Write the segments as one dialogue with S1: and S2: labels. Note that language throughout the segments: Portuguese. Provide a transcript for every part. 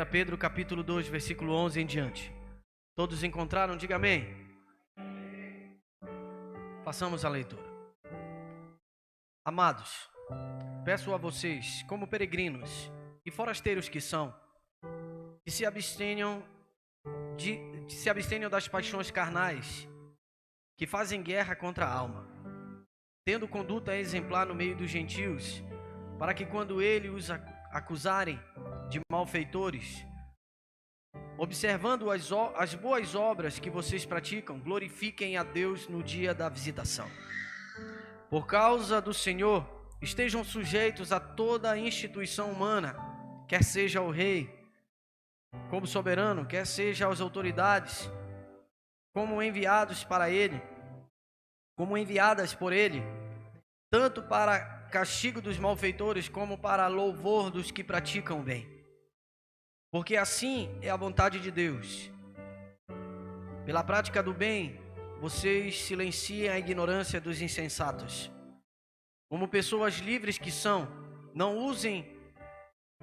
S1: 1 Pedro capítulo 2, versículo 11 em diante. Todos encontraram? Diga amém. Façamos a leitura. Amados, peço a vocês, como peregrinos e forasteiros que são, que se abstenham das paixões carnais que fazem guerra contra a alma, tendo conduta exemplar no meio dos gentios, para que quando eles os acusarem de malfeitores, observando as boas obras que vocês praticam, glorifiquem a Deus no dia da visitação. Por causa do Senhor, estejam sujeitos a toda a instituição humana, quer seja o rei como soberano, quer seja as autoridades, como enviadas por ele, tanto para castigo dos malfeitores como para louvor dos que praticam o bem. Porque assim é a vontade de Deus. Pela prática do bem, vocês silenciem a ignorância dos insensatos. Como pessoas livres que são, não usem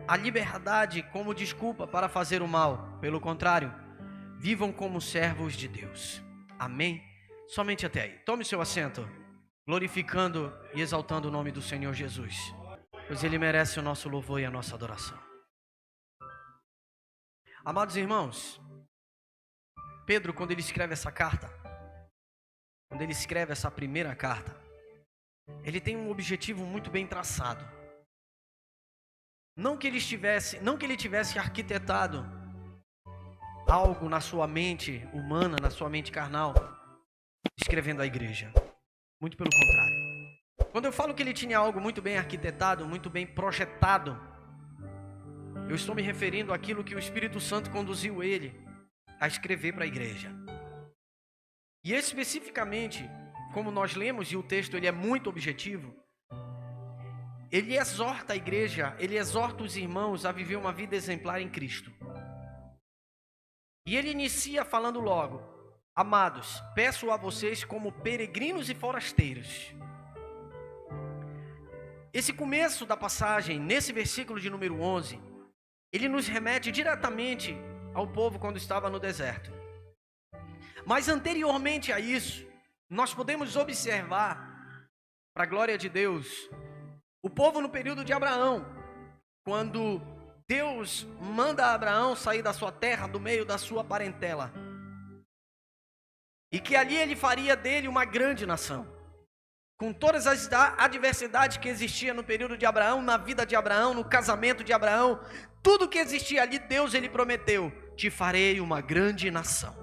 S1: a liberdade como desculpa para fazer o mal. Pelo contrário, vivam como servos de Deus. Amém? Somente até aí. Tome seu assento, glorificando e exaltando o nome do Senhor Jesus, pois Ele merece o nosso louvor e a nossa adoração. Amados irmãos, Pedro, quando ele escreve essa carta, quando ele escreve essa primeira carta, ele tem um objetivo muito bem traçado. Não que ele tivesse arquitetado algo na sua mente humana, na sua mente carnal, escrevendo à igreja. Muito pelo contrário. Quando eu falo que ele tinha algo muito bem arquitetado, muito bem projetado, eu estou me referindo àquilo que o Espírito Santo conduziu ele a escrever para a igreja. E especificamente, como nós lemos, e o texto ele é muito objetivo, ele exorta a igreja, ele exorta os irmãos a viver uma vida exemplar em Cristo. E ele inicia falando logo: amados, peço a vocês como peregrinos e forasteiros. Esse começo da passagem, nesse versículo de número 11, ele nos remete diretamente ao povo quando estava no deserto. Mas anteriormente a isso, nós podemos observar, para a glória de Deus, o povo no período de Abraão, quando Deus manda Abraão sair da sua terra, do meio da sua parentela, e que ali ele faria dele uma grande nação. Com todas as adversidades que existiam no período de Abraão, na vida de Abraão, no casamento de Abraão, tudo que existia ali, Deus ele prometeu: te farei uma grande nação.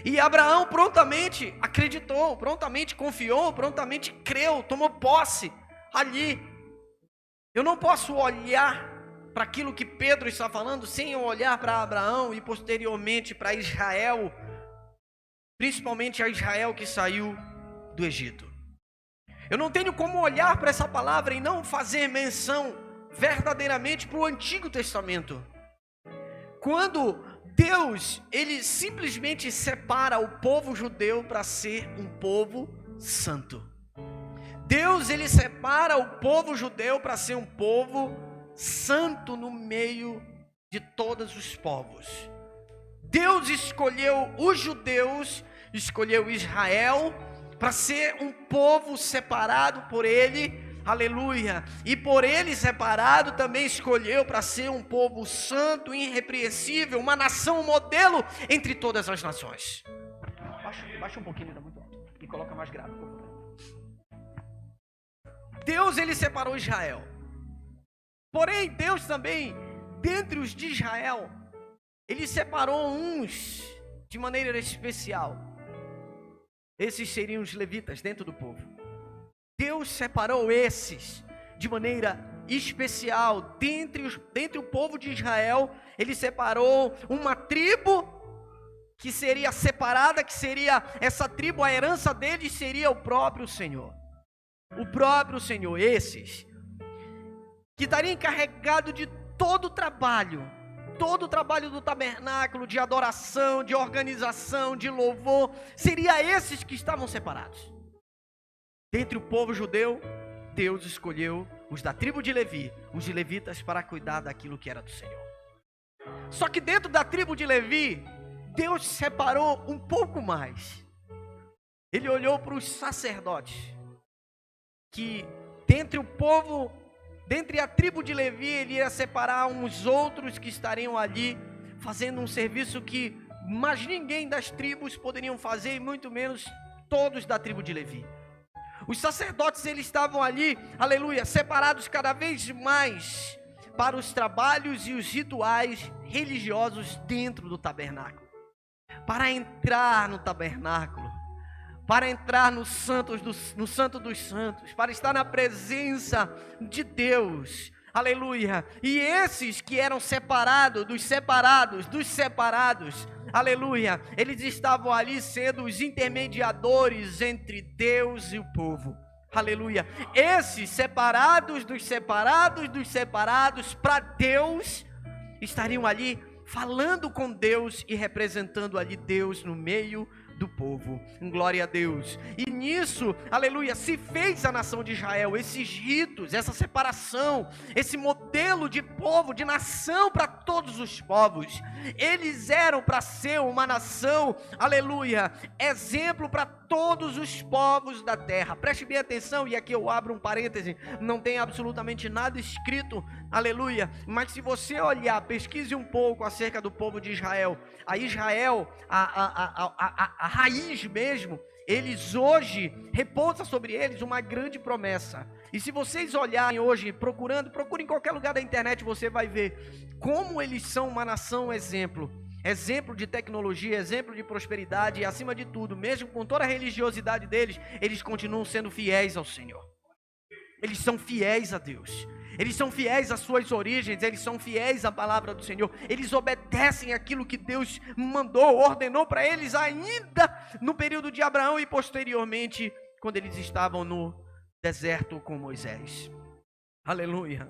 S1: E Abraão prontamente acreditou, prontamente confiou, prontamente creu, tomou posse ali. Eu não posso olhar para aquilo que Pedro está falando sem olhar para Abraão e posteriormente para Israel, principalmente a Israel que saiu do Egito. Eu não tenho como olhar para essa palavra e não fazer menção verdadeiramente para o Antigo Testamento, quando Deus, ele simplesmente separa o povo judeu para ser um povo santo. Deus, ele separa o povo judeu para ser um povo santo no meio de todos os povos. Deus escolheu os judeus, escolheu Israel para ser um povo separado por ele. Aleluia, e por ele separado também escolheu para ser um povo santo, irrepreensível, uma nação modelo entre todas as nações. Baixa um pouquinho, ainda muito alto, e coloca mais grave, por favor. Deus, ele separou Israel. Porém, Deus também, dentre os de Israel, ele separou uns de maneira especial. Esses seriam os levitas dentro do povo. Deus separou esses de maneira especial, dentre o povo de Israel. Ele separou uma tribo que seria separada, que seria essa tribo, a herança deles seria o próprio Senhor. O próprio Senhor, esses que estaria encarregado de todo o trabalho do tabernáculo, de adoração, de organização, de louvor, seria esses que estavam separados. Dentre o povo judeu, Deus escolheu os da tribo de Levi, os levitas, para cuidar daquilo que era do Senhor. Só que dentro da tribo de Levi, Deus separou um pouco mais. Ele olhou para os sacerdotes, que dentre o povo, dentre a tribo de Levi, ele ia separar uns outros que estariam ali, fazendo um serviço que mais ninguém das tribos poderiam fazer, e muito menos todos da tribo de Levi. Os sacerdotes, eles estavam ali, aleluia, separados cada vez mais para os trabalhos e os rituais religiosos dentro do tabernáculo. Para entrar no tabernáculo, para entrar no Santo dos Santos, para estar na presença de Deus, aleluia. E esses que eram separados, dos separados, aleluia, eles estavam ali sendo os intermediadores entre Deus e o povo, aleluia. Esses separados, para Deus, estariam ali falando com Deus e representando ali Deus no meio do povo. Glória a Deus. E nisso, aleluia, se fez a nação de Israel, esses ritos, essa separação, esse modelo de povo, de nação para todos os povos. Eles eram para ser uma nação, aleluia, exemplo para todos os povos da terra. Preste bem atenção, e aqui eu abro um parêntese, não tem absolutamente nada escrito, aleluia, mas se você olhar, pesquise um pouco acerca do povo de Israel. A Israel, a raiz mesmo, eles hoje, repousa sobre eles uma grande promessa. E se vocês olharem hoje, procurem em qualquer lugar da internet, você vai ver como eles são uma nação exemplo de tecnologia, exemplo de prosperidade, e acima de tudo, mesmo com toda a religiosidade deles, eles continuam sendo fiéis ao Senhor. Eles são fiéis a Deus. Eles são fiéis às suas origens, eles são fiéis à palavra do Senhor, eles obedecem aquilo que Deus mandou, ordenou para eles ainda no período de Abraão e posteriormente, quando eles estavam no deserto com Moisés. Aleluia.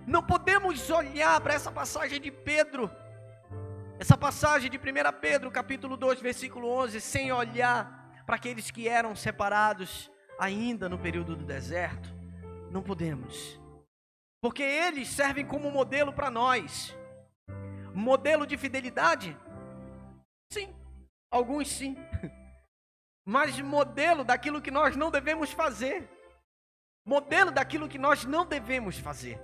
S1: Não podemos olhar para essa passagem de Pedro, essa passagem de 1 Pedro, capítulo 2, versículo 11, sem olhar para aqueles que eram separados ainda no período do deserto. Não podemos. Porque eles servem como modelo para nós. Modelo de fidelidade? Sim, alguns sim. Mas modelo daquilo que nós não devemos fazer. Modelo daquilo que nós não devemos fazer.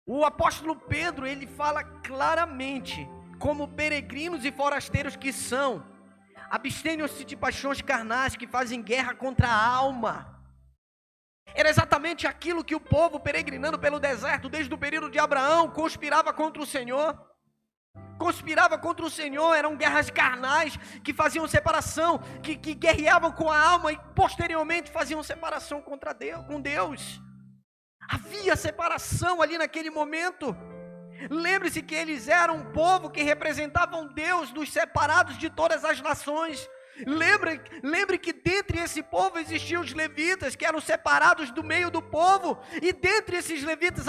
S1: O apóstolo Pedro, ele fala claramente, como peregrinos e forasteiros que são, abstenham-se de paixões carnais que fazem guerra contra a alma. Era exatamente aquilo que o povo peregrinando pelo deserto, desde o período de Abraão, conspirava contra o Senhor. Eram guerras carnais que faziam separação, que guerreavam com a alma e posteriormente faziam separação contra Deus, com Deus. Havia separação ali naquele momento. Lembre-se que eles eram um povo que representavam Deus, dos separados de todas as nações. Lembre que dentre esse povo existiam os levitas, que eram separados do meio do povo, e dentre esses levitas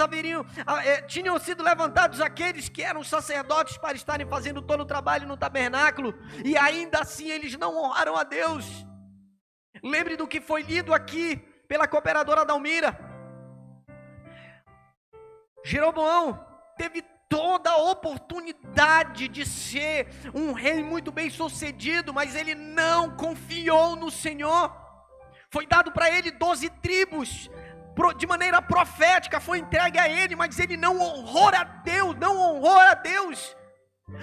S1: tinham sido levantados aqueles que eram sacerdotes para estarem fazendo todo o trabalho no tabernáculo, e ainda assim eles não honraram a Deus. Lembre do que foi lido aqui pela cooperadora Dalmira. Jeroboão teve toda a oportunidade de ser um rei muito bem sucedido, mas ele não confiou no Senhor. Foi dado para ele 12 tribos, de maneira profética, foi entregue a ele, mas ele não honrou a Deus,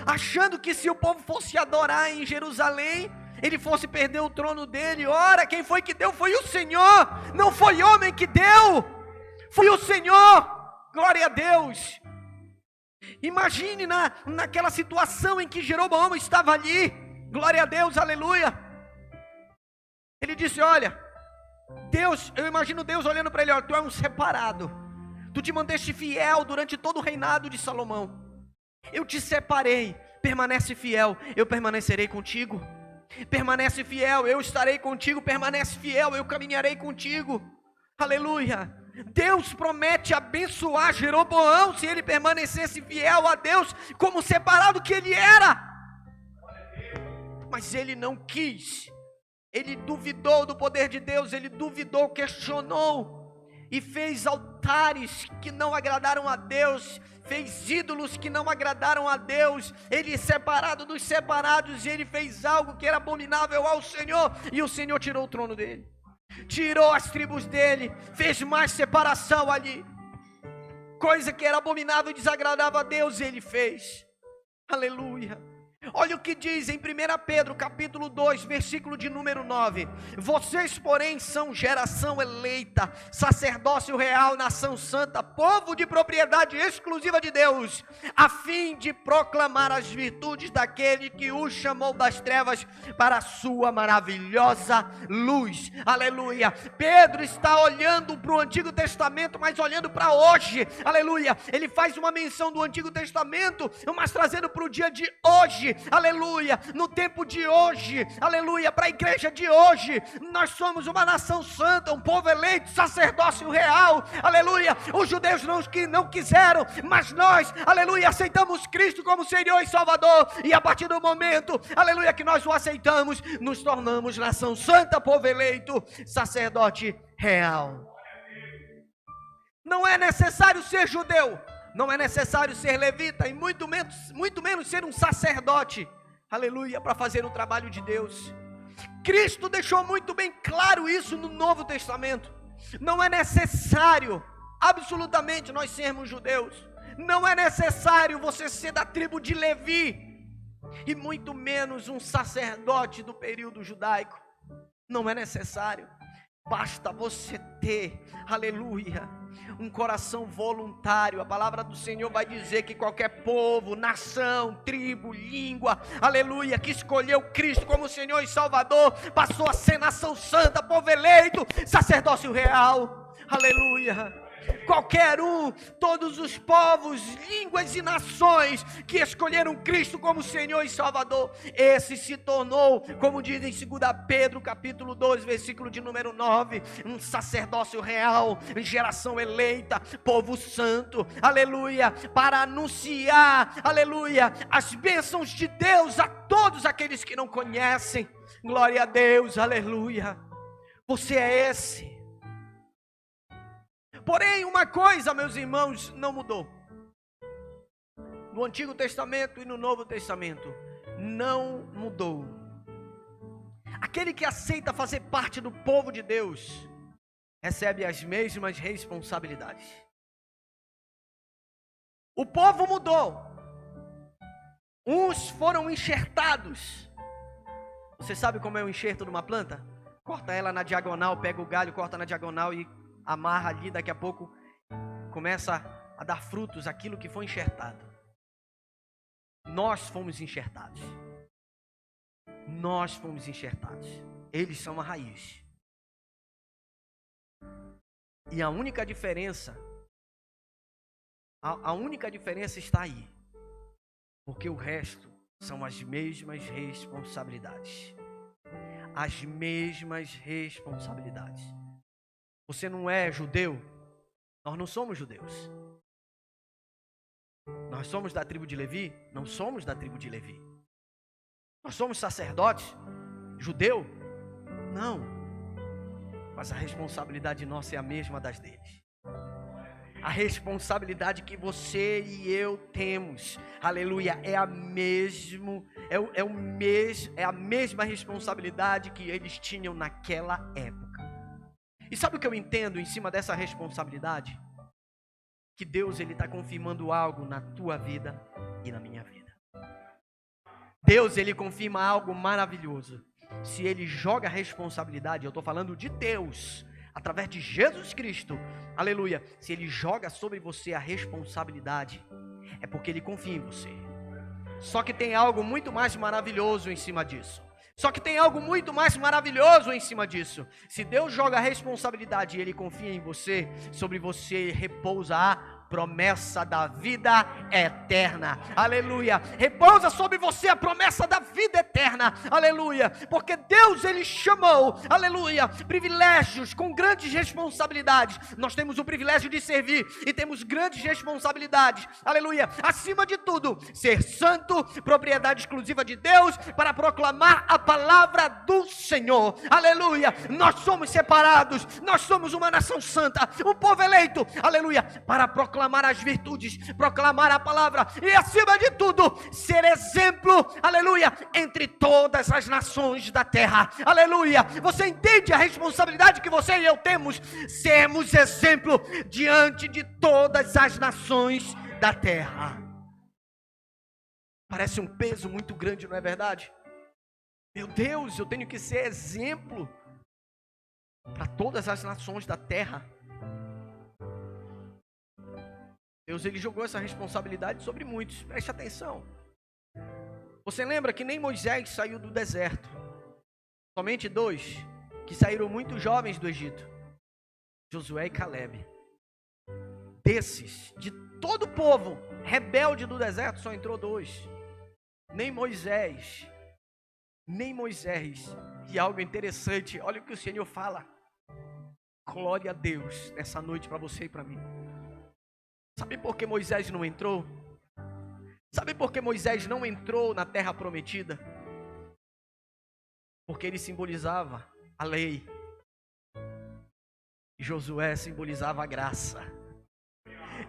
S1: achando que se o povo fosse adorar em Jerusalém, ele fosse perder o trono dele. Ora, quem foi que deu? Foi o Senhor, não foi homem que deu, foi o Senhor. Glória a Deus. Imagine naquela situação em que Jeroboão estava ali. Glória a Deus, aleluia. Ele disse: olha, Deus, eu imagino Deus olhando para ele: olha, tu é um separado, tu te manteste fiel durante todo o reinado de Salomão, eu te separei, permanece fiel, eu permanecerei contigo. Permanece fiel, eu estarei contigo. Permanece fiel, eu caminharei contigo. Aleluia. Deus promete abençoar Jeroboão se ele permanecesse fiel a Deus, como separado que ele era. Mas ele não quis. ele duvidou do poder de Deus, ele duvidou, questionou, e fez altares que não agradaram a Deus, fez ídolos que não agradaram a Deus, ele separado dos separados, e ele fez algo que era abominável ao Senhor, e o Senhor tirou o trono dele, tirou as tribos dele, fez mais separação ali, coisa que era abominável e desagradável a Deus, ele fez. Aleluia. Olha o que diz em 1 Pedro capítulo 2, versículo de número 9: vocês porém são geração eleita, sacerdócio real, nação santa, povo de propriedade exclusiva de Deus, a fim de proclamar as virtudes daquele que os chamou das trevas para a sua maravilhosa luz. Aleluia. Pedro está olhando para o Antigo Testamento, mas olhando para hoje. Aleluia. Ele faz uma menção do Antigo Testamento, mas trazendo para o dia de hoje. Aleluia, no tempo de hoje, aleluia, para a igreja de hoje, nós somos uma nação santa, um povo eleito, sacerdócio real, aleluia. Os judeus não quiseram, mas nós, aleluia, aceitamos Cristo como Senhor e Salvador, e a partir do momento, aleluia, que nós o aceitamos, nos tornamos nação santa, povo eleito, sacerdote real. Não é necessário ser judeu, não é necessário ser levita, e muito menos ser um sacerdote, aleluia, para fazer o trabalho de Deus. Cristo deixou muito bem claro isso no Novo Testamento. Não é necessário, absolutamente, nós sermos judeus. Não é necessário você ser da tribo de Levi, e muito menos um sacerdote do período judaico. Não é necessário. Basta você ter, aleluia, um coração voluntário. A palavra do Senhor vai dizer que qualquer povo, nação, tribo, língua, aleluia, que escolheu Cristo como Senhor e Salvador, passou a ser nação santa, povo eleito, sacerdócio real, aleluia. Qualquer um, todos os povos, línguas e nações que escolheram Cristo como Senhor e Salvador, esse se tornou, como diz em 2 Pedro capítulo 2, versículo de número 9, um sacerdócio real, geração eleita, povo santo, aleluia, para anunciar, aleluia, as bênçãos de Deus a todos aqueles que não conhecem. Glória a Deus, aleluia. Você é esse. Porém, uma coisa, meus irmãos, não mudou. No Antigo Testamento e no Novo Testamento, não mudou. Aquele que aceita fazer parte do povo de Deus, recebe as mesmas responsabilidades. O povo mudou. Uns foram enxertados. Você sabe como é o enxerto de uma planta? Corta ela na diagonal, pega o galho, corta na diagonal e amarra ali, daqui a pouco começa a dar frutos aquilo que foi enxertado. Nós fomos enxertados. Nós fomos enxertados. Eles são a raiz. E a única diferença está aí. Porque o resto são as mesmas responsabilidades. As mesmas responsabilidades. Você não é judeu? Nós não somos judeus. Nós somos da tribo de Levi? Não somos da tribo de Levi. Nós somos sacerdotes? Judeu? Não. Mas a responsabilidade nossa é a mesma das deles. A responsabilidade que você e eu temos, aleluia, é a mesma responsabilidade que eles tinham naquela época. E sabe o que eu entendo em cima dessa responsabilidade? Que Deus, Ele está confirmando algo na tua vida e na minha vida. Deus, Ele confirma algo maravilhoso. Se Ele joga a responsabilidade, eu estou falando de Deus, através de Jesus Cristo, aleluia. Se Ele joga sobre você a responsabilidade, é porque Ele confia em você. Só que tem algo muito mais maravilhoso em cima disso. Só que tem algo muito mais maravilhoso em cima disso. Se Deus joga a responsabilidade e Ele confia em você, sobre você repousa a promessa da vida eterna. Aleluia. Repousa sobre você a promessa da vida eterna. eterna, aleluia, porque Deus, Ele chamou, aleluia, privilégios com grandes responsabilidades. Nós temos o privilégio de servir e temos grandes responsabilidades, aleluia, acima de tudo, ser santo, propriedade exclusiva de Deus, para proclamar a palavra do Senhor, aleluia. Nós somos separados, nós somos uma nação santa, um povo eleito, aleluia, para proclamar as virtudes, proclamar a palavra e acima de tudo, ser exemplo, aleluia, entre todas as nações da terra, aleluia. Você entende a responsabilidade que você e eu temos? Sermos exemplo diante de todas as nações da terra. Parece um peso muito grande, não é verdade? Meu Deus, eu tenho que ser exemplo para todas as nações da terra. Deus, Ele jogou essa responsabilidade sobre muitos. Preste atenção. Você lembra que nem Moisés saiu do deserto. Somente 2 que saíram muito jovens do Egito: Josué e Caleb. Desses, de todo o povo rebelde do deserto, só entrou 2. Nem Moisés. E algo interessante, olha o que o Senhor fala. Glória a Deus nessa noite para você e para mim. Sabe por que Moisés não entrou? Sabe por que Moisés não entrou na terra prometida? Porque ele simbolizava a lei. E Josué simbolizava a graça.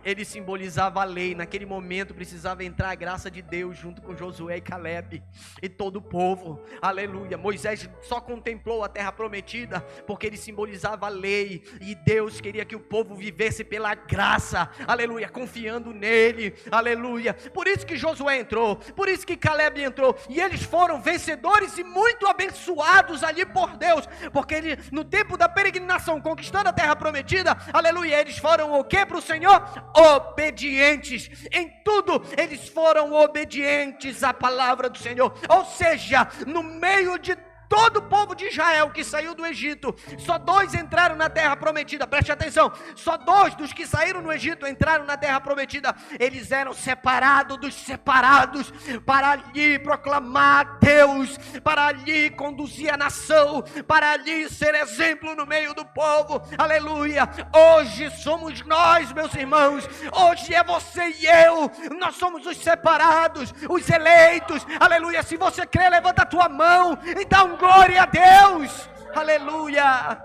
S1: Ele simbolizava a lei. Naquele momento precisava entrar a graça de Deus junto com Josué e Caleb e todo o povo, aleluia. Moisés só contemplou a terra prometida porque ele simbolizava a lei, e Deus queria que o povo vivesse pela graça, aleluia, confiando nele, aleluia. Por isso que Josué entrou, por isso que Caleb entrou, e eles foram vencedores e muito abençoados ali por Deus, porque no tempo da peregrinação, conquistando a terra prometida, aleluia, eles foram o que para o Senhor? Obedientes. Em tudo eles foram obedientes à palavra do Senhor. Ou seja, no meio de todo o povo de Israel que saiu do Egito, só 2 entraram na terra prometida. Preste atenção, só 2 dos que saíram do Egito entraram na terra prometida. Eles eram separados dos separados, para ali proclamar a Deus, para ali conduzir a nação, para ali ser exemplo no meio do povo, aleluia. Hoje somos nós, meus irmãos, hoje é você e eu, nós somos os separados, os eleitos, aleluia. Se você crê, levanta a tua mão e dá um glória a Deus, aleluia.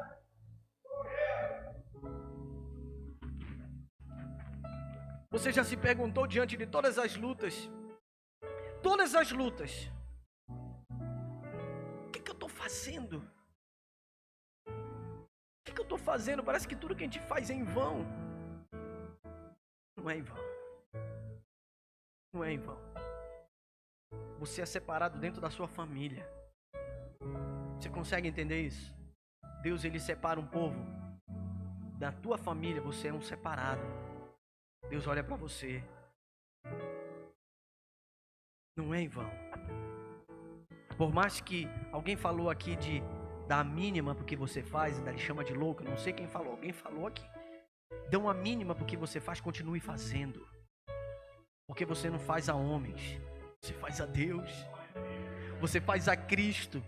S1: Você já se perguntou diante de todas as lutas, o que eu estou fazendo? O que eu estou fazendo? Parece que tudo que a gente faz é em vão. Não é em vão. Não é em vão. Você é separado dentro da sua família. Você consegue entender isso? Deus, Ele separa um povo. Da tua família, você é um separado. Deus olha para você. Não é em vão. Por mais que alguém falou aqui de dar a mínima porque você faz, ainda lhe chama de louco, não sei quem falou, alguém falou aqui. Dê uma mínima porque você faz, continue fazendo. Porque você não faz a homens, você faz a Deus. Você faz a Cristo.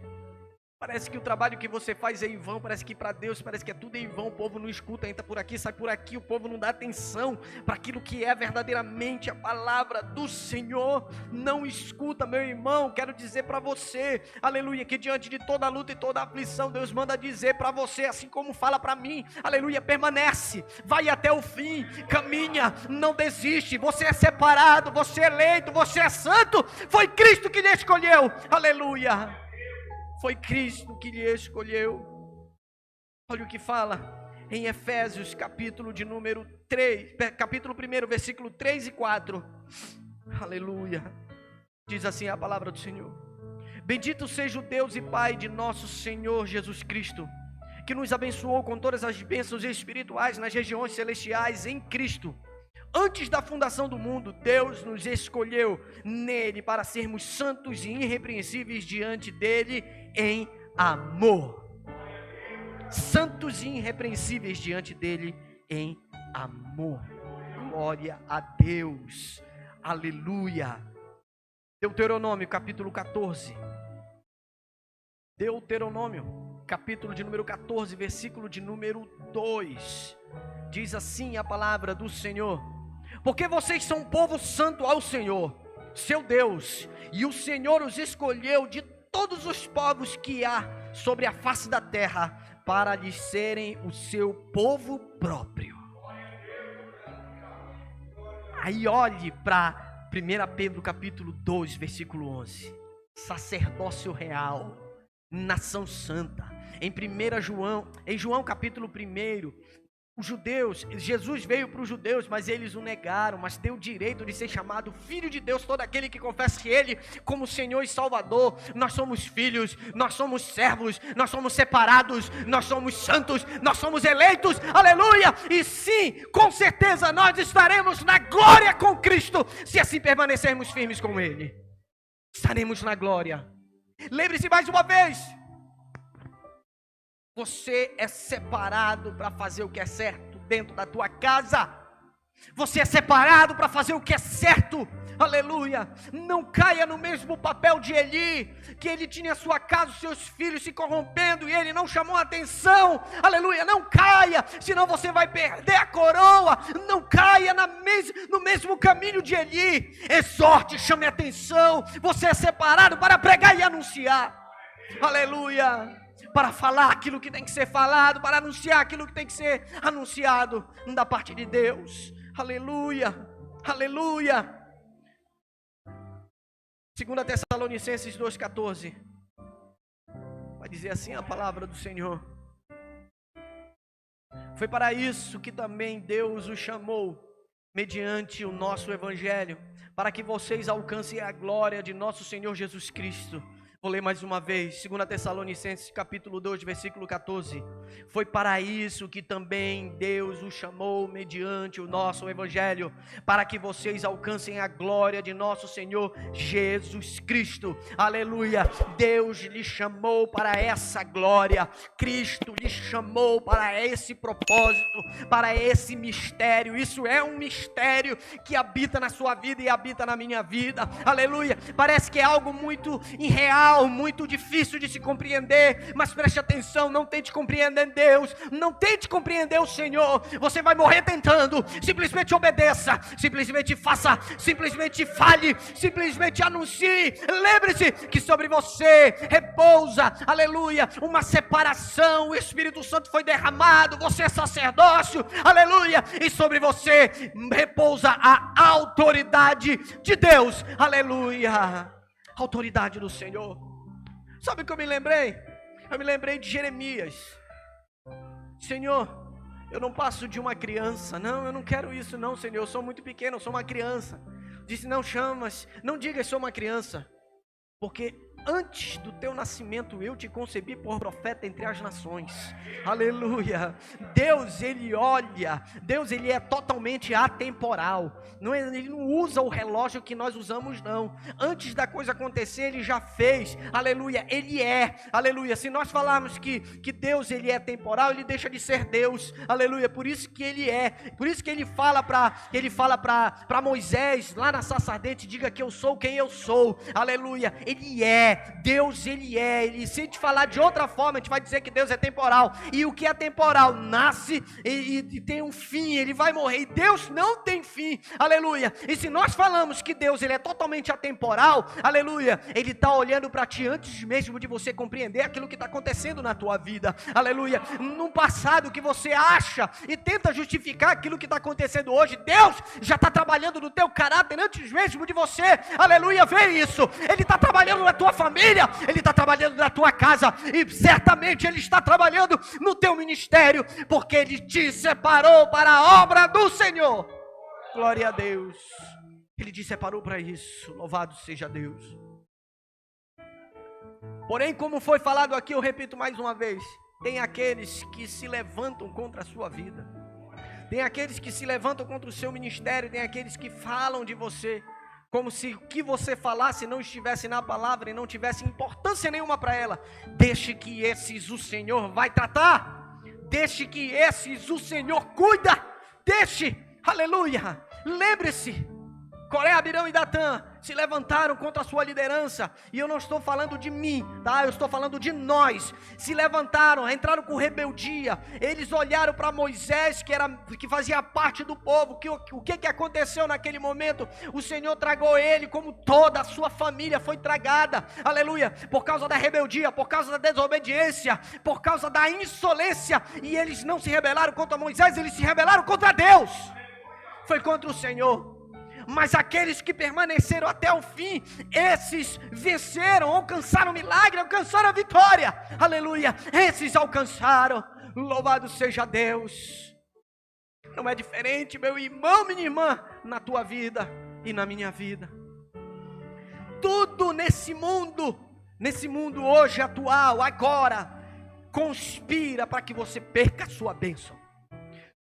S1: Parece que o trabalho que você faz é em vão, parece que para Deus parece que é tudo em vão, o povo não escuta, entra por aqui, sai por aqui, o povo não dá atenção para aquilo que é verdadeiramente a palavra do Senhor, não escuta, meu irmão. Quero dizer para você, aleluia, que diante de toda a luta e toda a aflição, Deus manda dizer para você, assim como fala para mim, aleluia, permanece, vai até o fim, caminha, não desiste, você é separado, você é eleito, você é santo, foi Cristo que lhe escolheu, aleluia. Foi Cristo que lhe escolheu. Olha o que fala em Efésios, capítulo de número 3, capítulo 1, versículo 3 e 4. Aleluia. Diz assim a palavra do Senhor: bendito seja o Deus e Pai de nosso Senhor Jesus Cristo, que nos abençoou com todas as bênçãos espirituais nas regiões celestiais em Cristo. Antes da fundação do mundo, Deus nos escolheu nele para sermos santos e irrepreensíveis diante dele em amor. Santos e irrepreensíveis diante dele em amor. Glória a Deus. Aleluia. Deuteronômio capítulo 14. Deuteronômio, capítulo de número 14, versículo de número 2. Diz assim a palavra do Senhor: porque vocês são um povo santo ao Senhor, seu Deus, e o Senhor os escolheu de todos os povos que há sobre a face da terra, para lhes serem o seu povo próprio. Aí olhe para 1 Pedro capítulo 2, versículo 11. Sacerdócio real, nação santa. Em João capítulo 1, os judeus, Jesus veio para os judeus, mas eles o negaram, mas tem o direito de ser chamado filho de Deus, todo aquele que confessa Ele como Senhor e Salvador. Nós somos filhos, nós somos servos, nós somos separados, nós somos santos, nós somos eleitos, aleluia, e sim, com certeza nós estaremos na glória com Cristo, se assim permanecermos firmes com Ele, estaremos na glória. Lembre-se mais uma vez, você é separado para fazer o que é certo dentro da tua casa. Você é separado para fazer o que é certo. Aleluia. Não caia no mesmo papel de Eli, que ele tinha a sua casa, os seus filhos se corrompendo e ele não chamou a atenção. Aleluia. Não caia, senão você vai perder a coroa. Não caia no mesmo caminho de Eli. Exorte, chame a atenção. Você é separado para pregar e anunciar. Aleluia. Para falar aquilo que tem que ser falado, para anunciar aquilo que tem que ser anunciado da parte de Deus. Aleluia, aleluia. 2 Tessalonicenses 2,14 vai dizer assim a palavra do Senhor: foi para isso que também Deus os chamou, mediante o nosso evangelho, para que vocês alcancem a glória de nosso Senhor Jesus Cristo. Vou ler mais uma vez, 2 Tessalonicenses capítulo 2, versículo 14. Foi para isso que também Deus os chamou mediante o nosso evangelho, para que vocês alcancem a glória de nosso Senhor Jesus Cristo. Aleluia. Deus lhe chamou para essa glória. Cristo lhe chamou para esse propósito, para esse mistério. Isso é um mistério que habita na sua vida e habita na minha vida. Aleluia. Parece que é algo muito irreal, muito difícil de se compreender, mas preste atenção, não tente compreender Deus, não tente compreender o Senhor, você vai morrer tentando. Simplesmente obedeça, simplesmente faça, simplesmente fale, simplesmente anuncie. Lembre-se que sobre você repousa, aleluia, uma separação. O Espírito Santo foi derramado, você é sacerdócio, aleluia, e sobre você repousa a autoridade de Deus, aleluia. Autoridade do Senhor. Sabe o que eu me lembrei? Eu me lembrei de Jeremias. Senhor, eu não passo de uma criança. Não, eu não quero isso não, Senhor. Eu sou muito pequeno, eu sou uma criança. Disse, não chamas, não diga eu sou uma criança, porque antes do teu nascimento eu te concebi por profeta entre as nações. Aleluia. Deus, ele olha, Deus, ele é totalmente atemporal. Ele não usa o relógio que nós usamos, não. Antes da coisa acontecer, ele já fez. Aleluia. Ele é. Aleluia. Se nós falarmos que Deus, ele é temporal, ele deixa de ser Deus. Aleluia. Por isso que ele é. Por isso que ele fala para Moisés lá na sarça ardente, diga que eu sou quem eu sou. Aleluia. Ele é. Deus, ele é. Ele, se a gente falar de outra forma, a gente vai dizer que Deus é temporal. E o que é temporal nasce e tem um fim, ele vai morrer. E Deus não tem fim. Aleluia. E se nós falamos que Deus, ele é totalmente atemporal, aleluia, ele está olhando para ti antes mesmo de você compreender aquilo que está acontecendo na tua vida. Aleluia. Num passado que você acha e tenta justificar aquilo que está acontecendo hoje, Deus já está trabalhando no teu caráter antes mesmo de você. Aleluia. Vê isso. Ele está trabalhando na tua família, ele está trabalhando na tua casa, e certamente ele está trabalhando no teu ministério, porque ele te separou para a obra do Senhor. Glória a Deus. Ele te separou para isso. Louvado seja Deus. Porém, como foi falado aqui, eu repito mais uma vez, tem aqueles que se levantam contra a sua vida, tem aqueles que se levantam contra o seu ministério, tem aqueles que falam de você como se o que você falasse não estivesse na palavra e não tivesse importância nenhuma para ela. Deixe que esses o Senhor vai tratar. Deixe que esses o Senhor cuida. Deixe, aleluia. Lembre-se, Coré, Abirão e Datã se levantaram contra a sua liderança, e eu não estou falando de mim, tá? Eu estou falando de nós. Se levantaram, entraram com rebeldia. Eles olharam para Moisés, que fazia parte do povo. O que aconteceu naquele momento? O Senhor tragou ele, como toda a sua família foi tragada, aleluia, por causa da rebeldia, por causa da desobediência, por causa da insolência. E eles não se rebelaram contra Moisés, eles se rebelaram contra Deus. Foi contra o Senhor. Mas aqueles que permaneceram até o fim, esses venceram, alcançaram o milagre, alcançaram a vitória, aleluia, esses alcançaram. Louvado seja Deus. Não é diferente, meu irmão, minha irmã, na tua vida e na minha vida. Tudo nesse mundo hoje atual, agora, conspira para que você perca a sua bênção.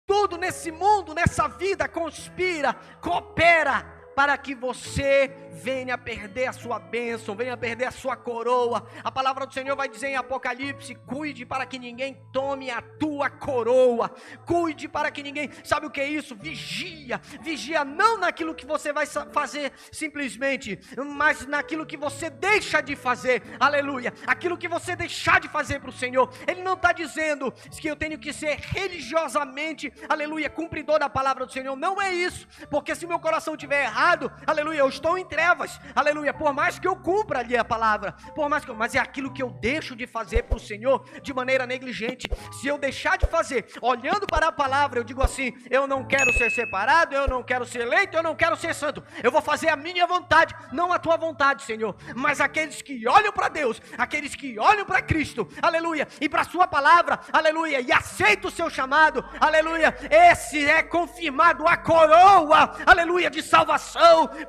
S1: Tudo nesse mundo, nessa vida, conspira, coopera para que você venha perder a sua bênção, venha perder a sua coroa. A palavra do Senhor vai dizer em Apocalipse: cuide para que ninguém tome a tua coroa. Cuide para que ninguém, sabe o que é isso? Vigia não naquilo que você vai fazer simplesmente, mas naquilo que você deixa de fazer, aleluia, aquilo que você deixar de fazer para o Senhor. Ele não está dizendo que eu tenho que ser religiosamente, aleluia, cumpridor da palavra do Senhor, não é isso, porque se meu coração estiver errado, aleluia, eu estou em trevas, aleluia, por mais que eu cumpra ali a palavra, mas é aquilo que eu deixo de fazer para o Senhor de maneira negligente. Se eu deixar de fazer, olhando para a palavra, eu digo assim: eu não quero ser separado, eu não quero ser eleito, eu não quero ser santo, eu vou fazer a minha vontade, não a tua vontade, Senhor. Mas aqueles que olham para Deus, aqueles que olham para Cristo, aleluia, e para a sua palavra, aleluia, e aceitam o seu chamado, aleluia, esse é confirmado a coroa, aleluia, de salvação,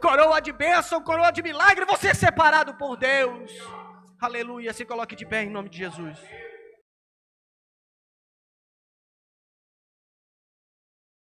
S1: coroa de bênção, coroa de milagre. Você é separado por Deus, aleluia. Se coloque de pé em nome de Jesus.